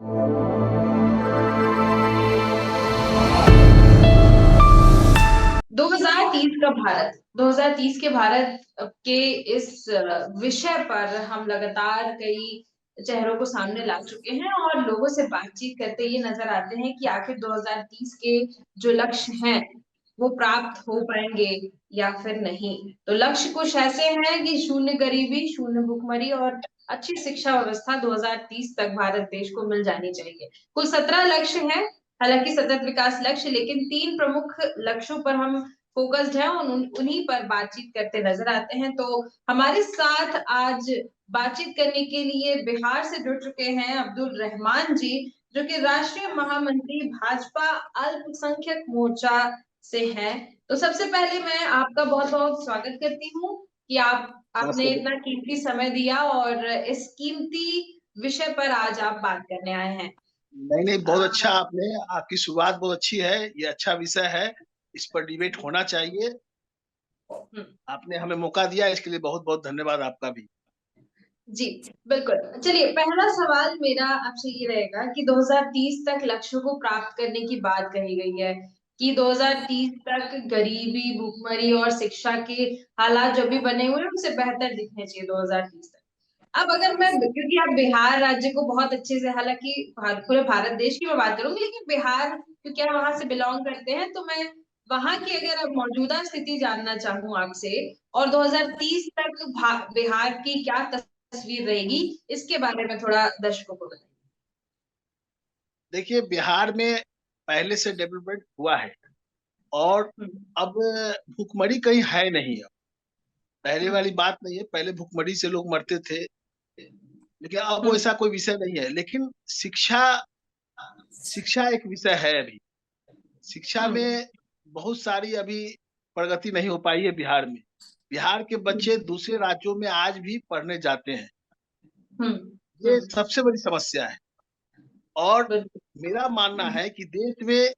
2030 के भारत के इस विषय पर हम लगातार कई चेहरों को सामने ला चुके हैं और लोगों से बातचीत करते ये नजर आते हैं कि आखिर 2030 के जो लक्ष्य हैं वो प्राप्त हो पाएंगे या फिर नहीं। तो लक्ष्य कुछ ऐसे हैं कि शून्य गरीबी, शून्य भुखमरी और अच्छी शिक्षा व्यवस्था 2030 तक भारत देश को मिल जानी चाहिए। कुल 17 लक्ष्य हैं, हालांकि सतत विकास लक्ष्य, लेकिन 3 प्रमुख लक्ष्यों पर हम फोकस्ड है, उन्हीं पर बातचीत करते नजर आते हैं। तो हमारे साथ आज बातचीत करने के लिए बिहार से जुड़ चुके हैं अब्दुल रहमान जी, जो कि राष्ट्रीय महामंत्री भाजपा अल्पसंख्यक मोर्चा से हैं। तो सबसे पहले मैं आपका बहुत बहुत स्वागत करती हूँ कि आपने नमस्ते। इतना कीमती समय दिया और इस कीमती विषय पर आज आप बात करने आए हैं। नहीं, नहीं, बहुत अच्छा आपने आपकी शुरुआत बहुत अच्छी है। ये अच्छा विषय है, इस पर डिबेट होना चाहिए। हम्म। आपने हमें मौका दिया, इसके लिए बहुत-बहुत धन्यवाद आपका भी। जी, बिल्कुल। चलिए, पहला सवाल मेरा आपसे ये रहेगा कि 2030 तक लक्ष्यों को प्राप्त करने की बात कही गई है कि 2030 तक गरीबी, भुखमरी और शिक्षा के हालात जो भी बने हुए हैं, उनसे बेहतर दिखने चाहिए 2030 तक। अब अगर मैं, क्योंकि आप बिहार राज्य को बहुत अच्छे से, हालांकि पूरे भारत देश की मैं बात करूंगी, लेकिन बिहार क्योंकि आप वहां से बिलोंग करते हैं, तो मैं वहां की अगर मौजूदा स्थिति जानना चाहूँ आपसे, और 2030 तक बिहार की क्या तस्वीर रहेगी, इसके बारे में थोड़ा दर्शकों को बताइए। देखिए, बिहार में पहले से डेवलपमेंट हुआ है और हम्म। अब भुखमरी कहीं है नहीं अब। पहले हम्म। वाली बात नहीं है, पहले भुखमरी से लोग मरते थे, लेकिन अब वो हम्म। ऐसा कोई विषय नहीं है। लेकिन शिक्षा शिक्षा एक विषय है अभी। शिक्षा हम्म। में बहुत सारी अभी प्रगति नहीं हो पाई है बिहार में। बिहार के बच्चे दूसरे राज्यों में आज भी पढ़ने जाते हैं। हम्म। ये हम्म। सबसे बड़ी समस्या है और बिल्कुल। मेरा मानना है कि देश में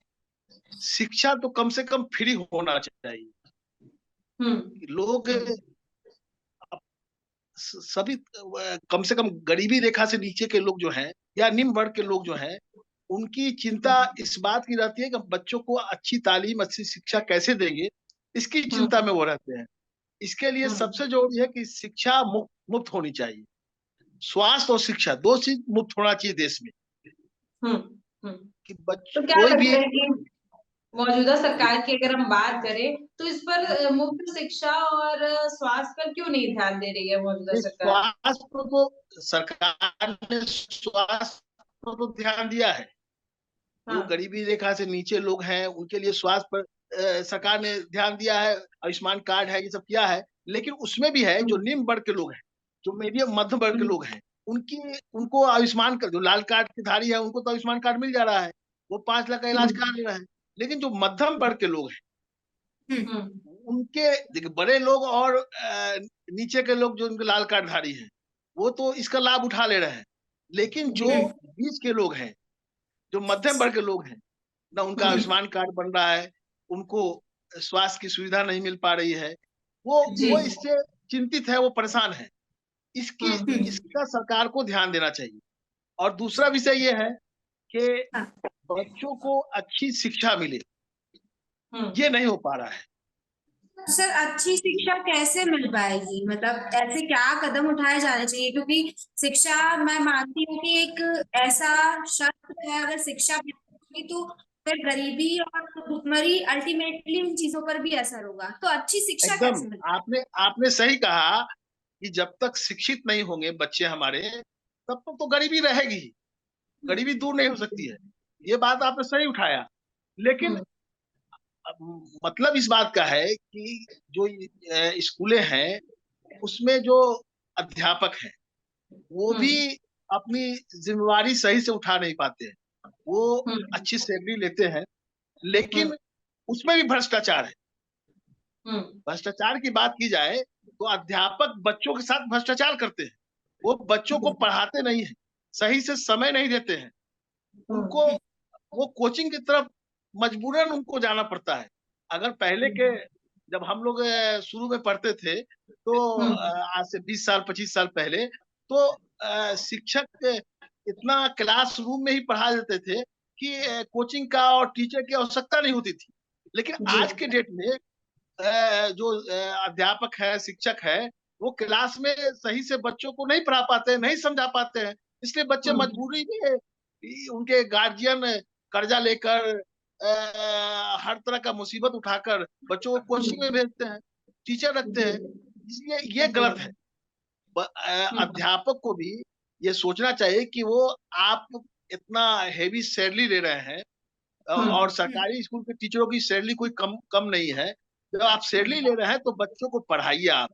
शिक्षा तो कम से कम फ्री होना चाहिए। हम्म। लोग हम्म। सभी कम से कम गरीबी रेखा से नीचे के लोग जो हैं या निम्न वर्ग के लोग जो हैं, उनकी चिंता इस बात की रहती है कि बच्चों को अच्छी तालीम, अच्छी शिक्षा कैसे देंगे, इसकी चिंता हम्म। में वो रहते हैं। इसके लिए हम्म। सबसे जरूरी है कि शिक्षा मुफ्त होनी चाहिए। स्वास्थ्य और शिक्षा दो चीज मुफ्त होना चाहिए देश में, हम्म। हम्म। कि बच्चे तो क्या कोई भी। लगता है कि मौजूदा सरकार की अगर हम बात करें, तो इस पर मुफ्त शिक्षा और स्वास्थ्य पर क्यों नहीं ध्यान दे रही है मौजूदा सरकार? स्वास्थ्य पर तो सरकार ने स्वास्थ्य पर तो ध्यान दिया है। जो हाँ। गरीबी रेखा से नीचे लोग हैं उनके लिए स्वास्थ्य पर सरकार ने ध्यान दिया है, आयुष्मान कार्ड है, ये सब किया है। लेकिन उसमें भी है जो हम्म। निम्न वर्ग के लोग हैं, जो मीडियम मध्यम वर्ग के हम्म। लोग हैं, उनकी उनको आयुष्मान का जो लाल कार्ड के धारी है उनको तो आयुष्मान कार्ड मिल जा रहा है, वो 5 लाख का इलाज करा ले रहे हैं। लेकिन जो मध्यम वर्ग के लोग हैं, हम्म। उनके देखिए बड़े लोग और नीचे के लोग जो उनके लाल कार्ड धारी हैं, वो तो इसका लाभ उठा ले रहे हैं। लेकिन जी। जो बीच के लोग हैं, जो मध्यम वर्ग के लोग हैं, ना उनका हम्म। आयुष्मान कार्ड बन रहा है, उनको स्वास्थ्य की सुविधा नहीं मिल पा रही है, वो जी। इससे चिंतित है, वो परेशान है। इसकी हम्म। इसका सरकार को ध्यान देना चाहिए। और दूसरा विषय ये है कि हाँ। बच्चों को अच्छी शिक्षा मिले, हम्म। ये नहीं हो पा रहा है। सर, अच्छी शिक्षा कैसे मिल पाएगी? मतलब ऐसे क्या कदम उठाए जाने चाहिए? क्योंकि शिक्षा, मैं मानती हूँ कि एक ऐसा शब्द है, अगर शिक्षा मिलेगी तो फिर गरीबी और भुखमरी अल्टीमेटली इन चीजों पर भी असर होगा। तो अच्छी शिक्षा एकदम कैसे मिले? आपने आपने सही कहा कि जब तक शिक्षित नहीं होंगे बच्चे हमारे, तब तक तो गरीबी रहेगी ही। गरीबी दूर नहीं हो सकती है। ये बात आपने सही उठाया। लेकिन हम्म। मतलब इस बात का है कि जो स्कूलें हैं उसमें जो अध्यापक हैं वो भी हम्म। अपनी जिम्मेवारी सही से उठा नहीं पाते हैं। वो हम्म। अच्छी सैलरी लेते हैं, हम्म। लेकिन उसमें भी भ्रष्टाचार है। हम्म। भ्रष्टाचार की बात की जाए तो अध्यापक बच्चों के साथ भ्रष्टाचार करते हैं। वो बच्चों को पढ़ाते नहीं है, सही से समय नहीं देते हैं। उनको वो कोचिंग की तरफ मजबूरन उनको जाना पड़ता है। अगर पहले के जब हम लोग शुरू में पढ़ते थे तो हम्म। आज से 20 साल 25 साल पहले तो शिक्षक इतना क्लासरूम में ही पढ़ा देते थे कि कोचिंग का और टीचर की आवश्यकता नहीं होती थी। लेकिन आज के डेट में जो अध्यापक है, शिक्षक है, वो क्लास में सही से बच्चों को नहीं पढ़ा पाते हैं, नहीं समझा पाते हैं। इसलिए बच्चे मजबूरी में उनके गार्जियन कर्जा लेकर हर तरह का मुसीबत उठाकर बच्चों को कोचिंग में भेजते हैं, टीचर रखते हैं। इसलिए ये गलत है। अध्यापक को भी ये सोचना चाहिए कि वो आप इतना हेवी सैलरी ले रहे हैं और सरकारी स्कूल के टीचरों की सैलरी कोई कम कम नहीं है। जब आप सैलरी ले रहे हैं तो बच्चों को पढ़ाइए आप।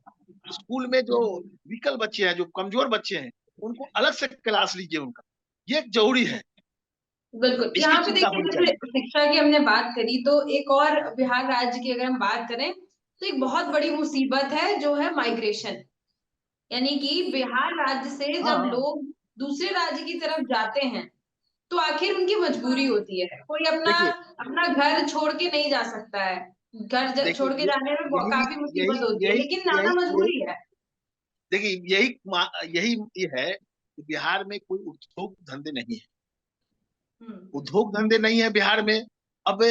स्कूल में जो वीकल बच्चे हैं, जो कमजोर बच्चे हैं, उनको अलग से क्लास लीजिए उनका। ये जरूरी है। बिल्कुल। इसकी यहाँ पे चिंता देखिए, होनी जैसे चाहिए। शिक्षा की हमने बात करी, तो एक और बिहार राज्य की अगर हम बात करें तो एक बहुत बड़ी मुसीबत है जो है माइग्रेशन। यानी कि बिहार राज्य से जब हाँ, लोग दूसरे राज्य की तरफ जाते हैं तो आखिर उनकी मजबूरी होती है। कोई अपना देखिए अपना घर छोड़ के नहीं जा सकता है। देखिए छोड़ के जाने में यही काफी यही मुसीबत होती है, यही लेकिन यही जाना यही मजबूरी है। देखिए यही ये है कि बिहार में कोई उद्योग धंधे नहीं है। उद्योग धंधे नहीं है बिहार में। अब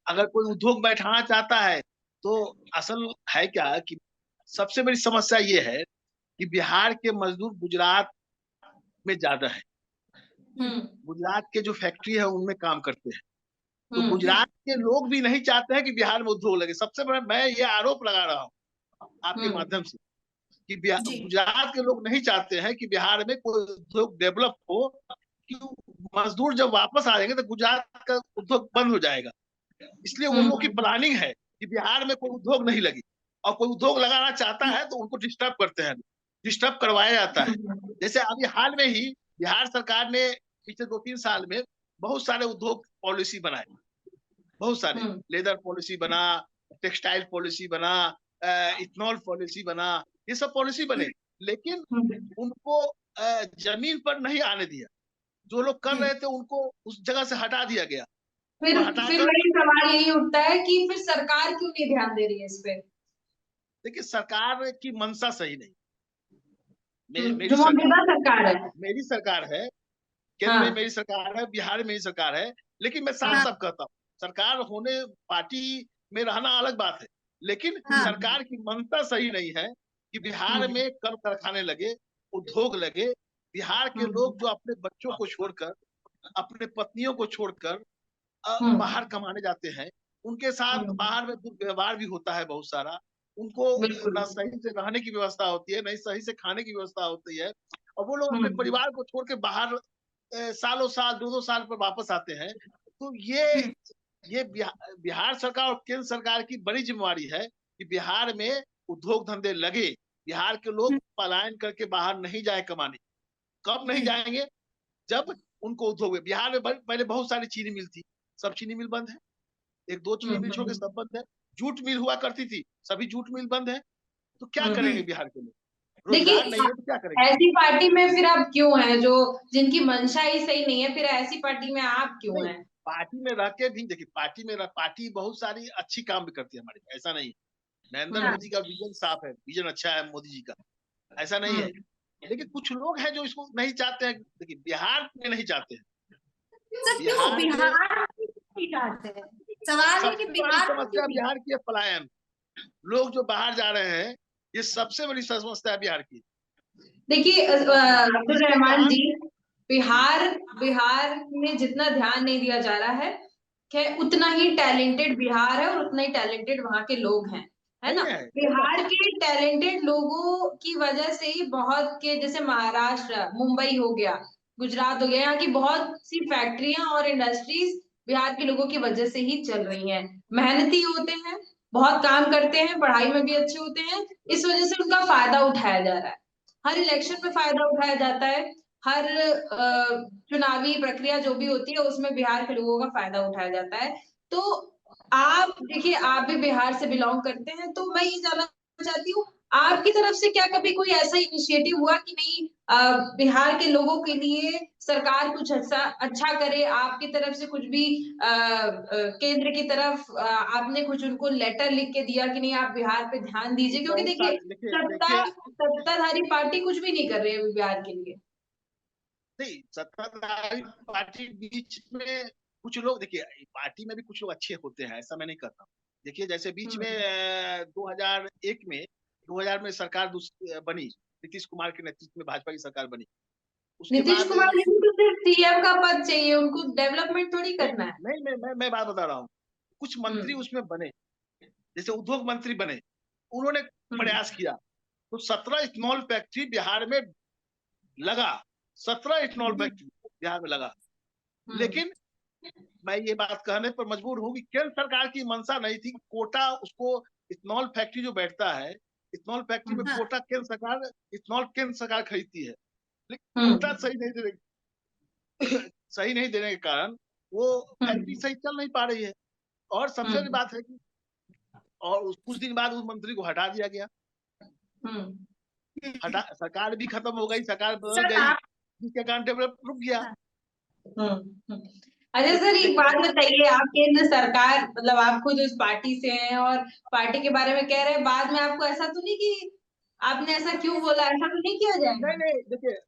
अगर कोई उद्योग बैठाना चाहता है तो असल है क्या कि सबसे बड़ी समस्या ये है कि बिहार के मजदूर गुजरात में ज्यादा है। गुजरात के जो फैक्ट्री है उनमें काम करते हैं। तो गुजरात के लोग भी नहीं चाहते हैं कि बिहार में उद्योग लगे। सबसे बड़ा मैं ये आरोप लगा रहा हूँ आपके माध्यम से कि गुजरात के लोग नहीं चाहते हैं कि बिहार में कोई उद्योग डेवलप हो, कि मजदूर जब वापस आ जाएंगे तो गुजरात का उद्योग बंद हो जाएगा। इसलिए उन लोगों की प्लानिंग है कि बिहार में कोई उद्योग नहीं लगे, और कोई उद्योग लगाना चाहता है तो उनको डिस्टर्ब करते हैं, डिस्टर्ब करवाया जाता है। जैसे अभी हाल में ही बिहार सरकार ने पिछले 2-3 साल में बहुत सारे उद्योग पॉलिसी बनाए। बहुत सारे लेदर पॉलिसी बना, टेक्सटाइल पॉलिसी बना, इथनॉल पॉलिसी बना, ये सब पॉलिसी बने। लेकिन उनको जमीन पर नहीं आने दिया। जो लोग कर रहे थे उनको उस जगह से हटा दिया गया। फिर और फिर हटाकर वही सवाल यही उठता है कि फिर सरकार क्यों नहीं ध्यान दे रही है इस पे। देखिए, सरकार की मंशा सही नहीं। जो मेरी सरकार मौजूदा सरकार है। मेरी सरकार है, केंद्र में हाँ मेरी सरकार है, बिहार में मेरी सरकार है। लेकिन मैं साफ हाँ साफ कहता हूँ, सरकार होने, पार्टी में रहना अलग बात है, लेकिन सरकार की मंशा सही नहीं है कि बिहार में कल कारखाने लगे, उद्योग लगे। बिहार के लोग जो अपने बच्चों को छोड़कर, अपने पत्नियों को छोड़कर बाहर कमाने जाते हैं, उनके साथ बाहर में दुर्व्यवहार भी होता है बहुत सारा। उनको बिल्कुल। ना सही से रहने की व्यवस्था होती है, नहीं सही से खाने की व्यवस्था होती है। और वो लोग अपने परिवार को छोड़ के बाहर सालों साल, 2-2 साल पर वापस आते हैं। तो ये बिहार सरकार और केंद्र सरकार की बड़ी जिम्मेवारी है कि बिहार में उद्योग धंधे लगे। बिहार के लोग पलायन करके बाहर नहीं जाए कमाने। कब नहीं जाएंगे? जब उनको उद्योग, बिहार में पहले बहुत सारी चीनी मिल थी, सब चीनी मिल बंद है। 1-2 चीनी मिल छोड़ के सब बंद है। जूट मिल हुआ करती थी, सभी जूट मिल बंद है। तो क्या करेंगे बिहार के लोग? रोजगार नहीं देखिए, है तो क्या करेंगे? ऐसी पार्टी में फिर आप क्यों हैं, जो जिनकी मंशा ही सही नहीं है, फिर ऐसी पार्टी में आप क्यों नहीं, हैं? पार्टी में रह के भी देखिए, पार्टी बहुत सारी अच्छी काम भी करती है हमारे, ऐसा नहीं है। नरेंद्र मोदी का विजन साफ है, विजन अच्छा है मोदी जी का, ऐसा नहीं है। लेकिन कुछ लोग हैं जो इसको नहीं चाहते हैं। देखिए, बिहार में नहीं चाहते हैं। सर क्यों बिहार में बिहार में नहीं चाहते हैं? सवाल है कि सबसे बड़ी बिहार में क्यों समस्या नहीं। बिहार की है पलायन। लोग जो बाहर जा रहे हैं, ये सबसे बड़ी समस्या है बिहार की। देखिए, अब्दुल इसके रहमान कारण जी, बिहार बिहार में जितना ध्यान नहीं दिया जा रहा है, खैर उतना ही टैलेंटेड बिहार है और उतना ही टैलेंटेड वहां के लोग हैं, है नहीं ना। है, सही बात बिहार के टैलेंटेड लोगों की वजह से ही बहुत के, जैसे महाराष्ट्र, मुंबई हो गया, गुजरात हो गया, यहाँ की बहुत सी फैक्ट्रियां और इंडस्ट्रीज बिहार के लोगों की वजह से ही चल रही हैं। मेहनती होते हैं, बहुत काम करते हैं, पढ़ाई में भी अच्छे होते हैं, इस वजह से उनका फायदा उठाया जा रहा है। हर इलेक्शन में फायदा उठाया जाता है। हर चुनावी प्रक्रिया जो भी होती है उसमें बिहार के लोगों का फायदा उठाया जाता है। तो आप देखिए, आप भी बिहार से बिलोंग करते हैं, तो मैं ये जानना चाहती हूँ, आपकी तरफ से क्या कभी कोई ऐसा इनिशिएटिव हुआ कि नहीं, बिहार के लोगों के लिए सरकार कुछ अच्छा अच्छा करे, आपकी तरफ से कुछ भी केंद्र की तरफ आपने कुछ उनको लेटर लिख के दिया कि नहीं, आप बिहार पे ध्यान दीजिए, क्योंकि बहुत देखिए, सारे देखिए सत्ता देखिए सत्ताधारी पार्टी कुछ भी नहीं कर रही है अभी बिहार के लिए। नहीं, सत्ताधारी पार्टी बीच में कुछ लोग, देखिए पार्टी में भी कुछ लोग अच्छे होते हैं, ऐसा मैं नहीं कहता। देखिए जैसे बीच में 2001 में 2000 में सरकार बनी, नीतीश कुमार के नेतृत्व में भाजपा की सरकार बनी। उसके नीतीश बाद कुमार जी को सिर्फ सीएम का पद चाहिए, उनको डेवलपमेंट थोड़ी नहीं करना है। नहीं मैं बात बता रहा हूँ, कुछ मंत्री उसमें बने, जैसे उद्योग मंत्री बने, उन्होंने प्रयास किया, तो 17 इथेनॉल फैक्ट्री बिहार में लगा, 17 इथेनॉल फैक्ट्री बिहार में लगा। लेकिन मैं ये बात कहने पर मजबूर हूँ कि केंद्र सरकार की मंशा नहीं थी कोटा, उसको इथेनॉल फैक्ट्री जो बैठता है, इथेनॉल फैक्ट्री में कोटा केंद्र सरकार, इथेनॉल केंद्र सरकार खरीदती है, लेकिन कोटा सही नहीं देने के कारण वो फैक्ट्री सही चल नहीं पा रही है। और सबसे बड़ी बात है कि और कुछ दिन बाद उस मंत्री को हटा दिया गया, सरकार भी खत्म हो गई, सरकार बदल गई, जिसके कारण डेवलप रुक गया। अच्छा सर, एक बात बताइए, आप केंद्र सरकार मतलब आप खुद उस पार्टी से हैं और पार्टी के बारे में कह रहे हैं, बाद में आपको ऐसा तो नहीं कि आपने ऐसा क्यों बोला, ऐसा तो नहीं किया जाएगा? नहीं देखिए,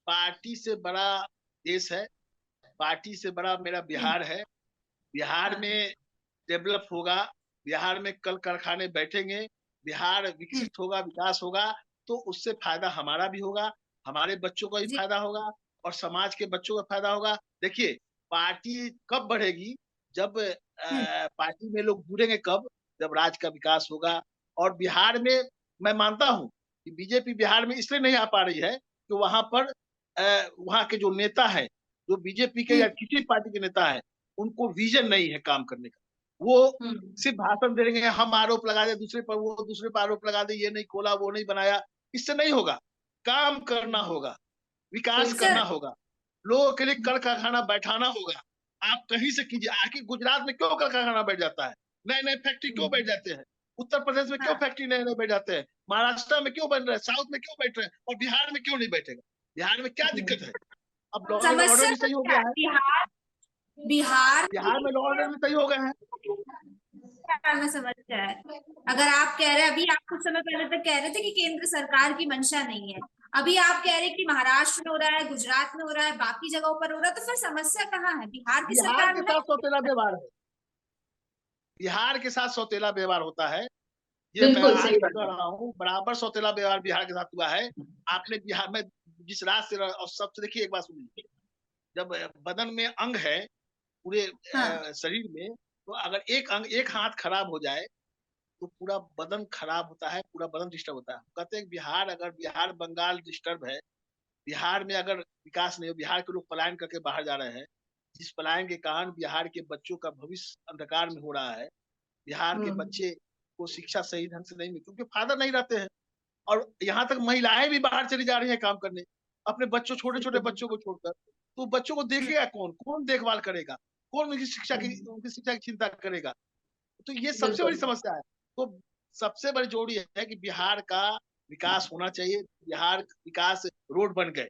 पार्टी से बड़ा देश है, पार्टी से बड़ा मेरा बिहार है। बिहार में डेवलप होगा, बिहार में कल कारखाने बैठेंगे, बिहार विकसित होगा, विकास होगा, तो उससे फायदा हमारा भी होगा, हमारे बच्चों का भी फायदा होगा और समाज के बच्चों का फायदा होगा। देखिए पार्टी कब बढ़ेगी, जब पार्टी में लोग जुड़ेंगे, कब, जब राज्य का विकास होगा। और बिहार में मैं मानता हूं कि बीजेपी बिहार में इसलिए नहीं आ पा रही है कि वहां पर वहां के जो नेता है, जो बीजेपी के या किसी पार्टी के नेता है, उनको विजन नहीं है काम करने का। वो सिर्फ भाषण दे रहे हैं, हम आरोप लगा दे दूसरे पर, वो दूसरे पर आरोप लगा दे, ये नहीं खोला, वो नहीं बनाया, इससे नहीं होगा। काम करना होगा, विकास करना होगा, लोगों के लिए कल कारखाना बैठाना होगा। आप कहीं से कीजिए, आखिर गुजरात में क्यों कल कारखाना बैठ जाता है, नए नए फैक्ट्री क्यों बैठ जाते हैं, उत्तर प्रदेश में क्यों फैक्ट्री नए नए बैठ जाते हैं, महाराष्ट्र में क्यों बन रहे हैं, साउथ में क्यों बैठ रहे हैं, और बिहार में क्यों नहीं बैठेगा? बिहार में क्या दिक्कत है? अब लॉ एंड ऑर्डर समस्या भी सही हो गया है, बिहार बिहार में लॉ ऑर्डर भी सही हो गए हैं। में समस्या है। अगर आप कह रहे हैं, अभी आप कुछ समय पहले तक कह रहे थे कि केंद्र सरकार की मंशा नहीं है, अभी आप कह रहे हैं कि महाराष्ट्र में हो रहा है, गुजरात में हो रहा है, बाकी जगहों पर हो रहा है, तो फिर समस्या कहाँ है? बिहार की बिहार सरकार के में साथ सौतेला व्यवहार है, बिहार के साथ सौतेला व्यवहार होता है, ये मैं बिल्कुल आज सही तक कह बात रहा हूँ, बराबर सौतेला व्यवहार बिहार के साथ हुआ है। आपने बिहार में जिस राज्य से, और सबसे देखिए एक बात सुनिए, जब बदन में अंग है पूरे शरीर में, तो अगर एक अंग, एक हाथ खराब हो जाए तो पूरा बदन खराब होता है, पूरा बदन डिस्टर्ब होता है। कहते हैं बिहार, अगर बिहार बंगाल डिस्टर्ब है, बिहार में अगर विकास नहीं हो, बिहार के लोग पलायन करके बाहर जा रहे हैं, जिस पलायन के कारण बिहार के बच्चों का भविष्य अंधकार में हो रहा है, बिहार के बच्चे को शिक्षा सही ढंग से नहीं मिलती, क्योंकि फादर नहीं रहते हैं। और यहाँ तक महिलाएं भी बाहर चली जा रही है काम करने, अपने बच्चों, छोटे छोटे बच्चों को छोड़कर। तो बच्चों को देखेगा कौन, कौन देखभाल करेगा, कौन उनकी शिक्षा की चिंता करेगा? तो ये सबसे बड़ी बिल्कुल समस्या है। तो सबसे बड़ी जोड़ी है कि बिहार का विकास होना चाहिए। बिहार विकास, रोड बन गए,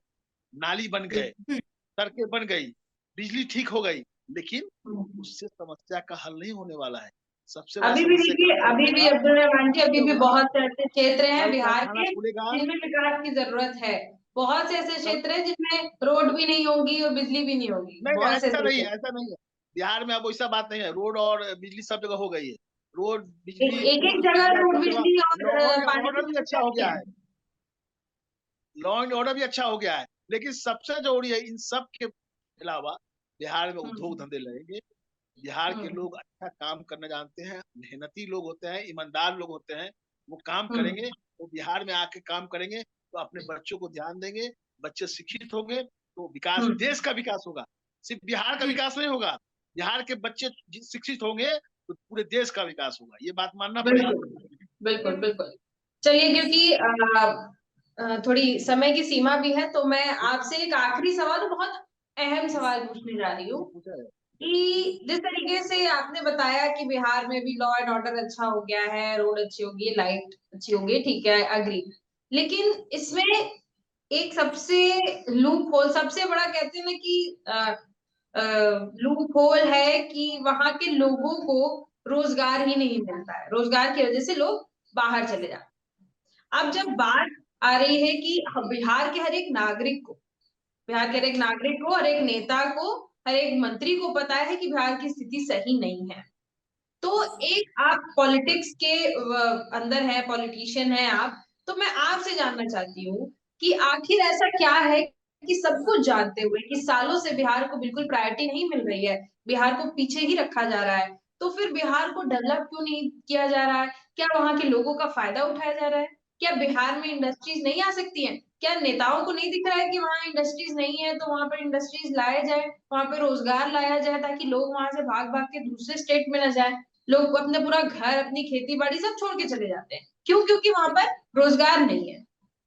नाली बन गए, सड़कें बन गई, बिजली ठीक हो गई, लेकिन उससे समस्या का हल नहीं होने वाला है। सबसे बड़ा अभी भी समस्या का देखिए, हल अभी भी होगा, अब्दुल रहमान जी, अभी भी होगा, बहुत से ऐसे क्षेत्र हैं कल बिहार कारखाना के खुलेगा। जिनमें विकास की जरूरत है। बहुत से ऐसे कल क्षेत्र हैं जिनमें रोड भी नहीं होगी और बिजली भी नहीं होगी, नहीं, बहुत से ऐसा ऐसे नहीं है, क्षेत्र। ऐसा नहीं है। बिहार में अब वैसा बात नहीं है, रोड और बिजली सब जगह हो गई है, रोड, एक बिजली, एक, एक पुल, जगह या रोड, सब जगह। बिजली और लॉ एंड पानी की ऑर्डर भी अच्छा समस्या हो नहीं गया है। है, लॉ एंड ऑर्डर भी अच्छा हो गया है। लेकिन सबसे जरूरी है, इन सब के अलावा बिहार में उद्योग धंधे लगेंगे। बिहार के लोग अच्छा काम करना जानते हैं, मेहनती लोग होते हैं, ईमानदार लोग होते हैं, वो काम करेंगे, वो बिहार में आके काम करेंगे, तो अपने बच्चों को ध्यान देंगे, बच्चे शिक्षित होंगे, तो विकास, देश का विकास होगा। सिर्फ बिहार का विकास नहीं होगा, बिहार के बच्चे शिक्षित होंगे तो पूरे देश का विकास होगा, ये बात मानना पड़ेगा। बिल्कुल बिल्कुल बिल्कुल। चलिए, क्योंकि थोड़ी समय की सीमा भी है, तो मैं आपसे एक आखिरी सवाल और बहुत अहम सवाल पूछने जा रही हूँ कि जिस तरीके से आपने बताया कि बिहार में भी लॉ एंड ऑर्डर अच्छा हो गया है, रोड अच्छी होगी, लाइट अच्छी होगी, ठीक है, अग्री। लेकिन इसमें एक सबसे लूप होल, सबसे बड़ा कहते हैं ना कि लूप होल है कि वहां के लोगों को रोजगार ही नहीं मिलता है, रोजगार की वजह से लोग बाहर चले जाते हैं। अब जब बात आ रही है कि बिहार के हर एक नागरिक को बिहार के हर एक नागरिक को, हर एक नेता को, हर एक मंत्री को पता है कि बिहार की स्थिति सही नहीं है। तो एक आप पॉलिटिक्स के अंदर है, पॉलिटिशियन है आप, तो मैं आपसे जानना चाहती हूँ कि आखिर ऐसा क्या है कि सब कुछ जानते हुए कि सालों से बिहार को बिल्कुल प्रायोरिटी नहीं मिल रही है, बिहार को पीछे ही रखा जा रहा है, तो फिर बिहार को डेवलप क्यों नहीं किया जा रहा है? क्या वहां के लोगों का फायदा उठाया जा रहा है? क्या बिहार में इंडस्ट्रीज नहीं आ सकती हैं? क्या नेताओं को नहीं दिख रहा है कि वहाँ इंडस्ट्रीज नहीं है, तो वहां पर इंडस्ट्रीज लाया जाए, वहां पे रोजगार लाया जाए, ताकि लोग वहां से भाग भाग के दूसरे स्टेट में न जाए? लोग अपने पूरा घर, अपनी खेती बाड़ी सब छोड़ के चले जाते हैं, क्यों? क्योंकि वहां पर रोजगार नहीं है।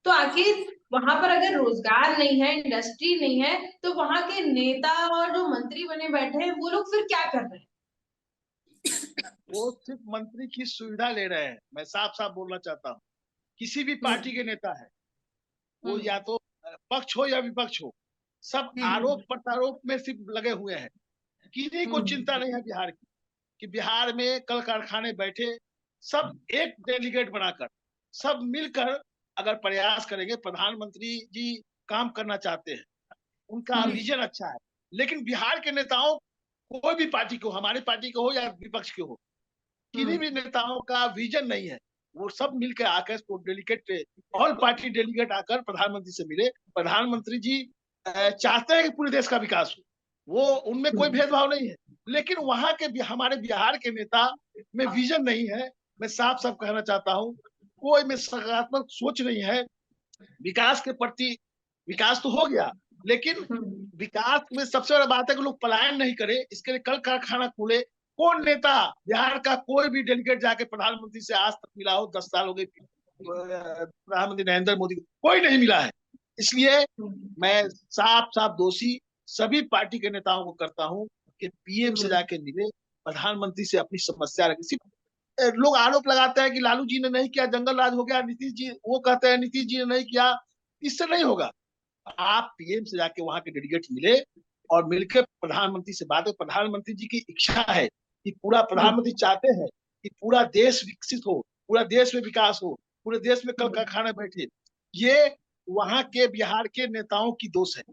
तो आखिर वहां पर अगर रोजगार नहीं है, इंडस्ट्री नहीं है, तो वहां के नेता और जो मंत्री बने बैठे हैं वो लोग फिर क्या कर रहे हैं? वो सिर्फ मंत्री की सुविधा ले रहे हैं। मैं साफ साफ बोलना चाहता हूँ, किसी भी पार्टी के नेता है, वो या तो पक्ष हो या विपक्ष हो, सब आरोप प्रत्यारोप में सिर्फ लगे हुए हैं। किसी को चिंता नहीं है बिहार की, कि बिहार में कल कारखाने बैठे सब एक डेलीगेट बनाकर, सब मिलकर अगर प्रयास करेंगे। प्रधानमंत्री जी काम करना चाहते हैं, उनका विजन अच्छा है, लेकिन बिहार के नेताओं, कोई भी पार्टी को, हमारी पार्टी को हो या विपक्ष के हो, किसी भी नेताओं का विजन नहीं है। वो सब मिलकर आकर डेलीगेट, ऑल पार्टी डेलीगेट आकर प्रधानमंत्री से मिले। प्रधानमंत्री जी चाहते हैं कि पूरे देश का विकास हो, वो उनमें कोई भेदभाव नहीं है, लेकिन वहां के हमारे बिहार के नेता में विजन नहीं है। मैं साफ साफ कहना चाहता हूँ, कोई में सकारात्मक सोच नहीं है विकास के प्रति। विकास तो हो गया, लेकिन विकास में सबसे बड़ा बात है कि लोग पलायन नहीं करे, इसके लिए कल कारखाना खुले। कौन नेता बिहार का कोई भी डेलीगेट जाके प्रधानमंत्री से आज तक मिला हो? 10 साल हो गए प्रधानमंत्री नरेंद्र मोदी को, कोई नहीं मिला है। इसलिए मैं साफ साफ दोषी सभी पार्टी के नेताओं को करता हूं कि पीएम से जाके मिले, प्रधानमंत्री से अपनी समस्या रखे। सिर्फ लोग आरोप लगाते हैं कि लालू जी ने नहीं किया, जंगल राज हो गया, नीतीश जी, वो कहते हैं नीतीश जी ने नहीं किया। इससे नहीं होगा। आप पीएम से जाके वहां के डेलीगेट मिले और मिलकर प्रधानमंत्री से बात हो। प्रधानमंत्री जी की इच्छा है कि पूरा, प्रधानमंत्री चाहते हैं कि पूरा देश विकसित हो, पूरा देश में विकास हो, पूरे देश में कल कारखाने बैठे। ये वहां के बिहार के नेताओं की दोष है।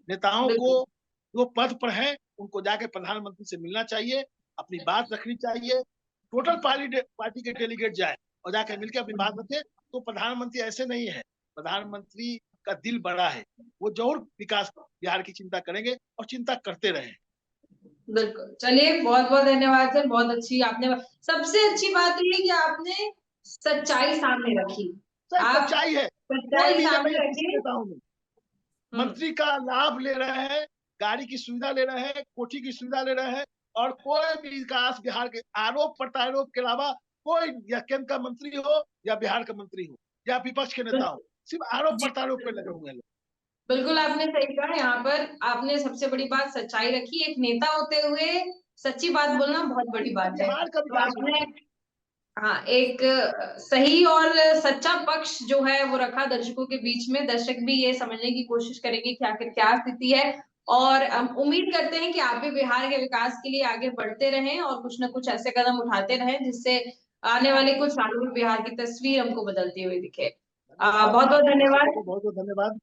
नेताओं को जो पद पर है उनको जाके प्रधानमंत्री से मिलना चाहिए, अपनी बात रखनी चाहिए। टोटल पार्टी के डेलीगेट जाए और जाके मिलकर अपनी बात रखे। तो प्रधानमंत्री ऐसे नहीं है, प्रधानमंत्री का दिल बड़ा है, वो जरूर विकास बिहार की चिंता करेंगे और चिंता करते रहे। बिल्कुल, चलिए बहुत बहुत धन्यवाद सर, बहुत अच्छी आपने, सबसे अच्छी बात ये है कि आपने सच्चाई सामने रखी। आप सच्चाई है, कोई सच्चाई रीजन नहीं सामने है किसी रखी। नेताओं में। मंत्री का लाभ ले रहे हैं, गाड़ी की सुविधा ले रहे हैं, कोठी की सुविधा ले रहे हैं, और कोई भी विकास बिहार के आरोप प्रत्यारोप के अलावा कोई, या केंद्र का मंत्री हो या बिहार का मंत्री हो या विपक्ष के नेता हो, सिर्फ आरोप प्रत्यारोप पे लगे हुए हैं। बिल्कुल आपने सही कहा, यहाँ पर आपने सबसे बड़ी बात सच्चाई रखी। एक नेता होते हुए सच्ची बात बोलना बहुत बड़ी बात है। बिहार का तो विकास आपने, हाँ, एक सही और सच्चा पक्ष जो है वो रखा दर्शकों के बीच में। दर्शक भी ये समझने की कोशिश करेंगे कि आखिर क्या स्थिति है, और हम उम्मीद करते हैं कि आप भी बिहार के विकास के लिए आगे बढ़ते रहें और कुछ न कुछ ऐसे कदम उठाते रहें जिससे आने वाले कुछ सालों में बिहार की तस्वीर हमको बदलती हुई दिखे। बहुत बहुत धन्यवाद। बहुत बहुत धन्यवाद।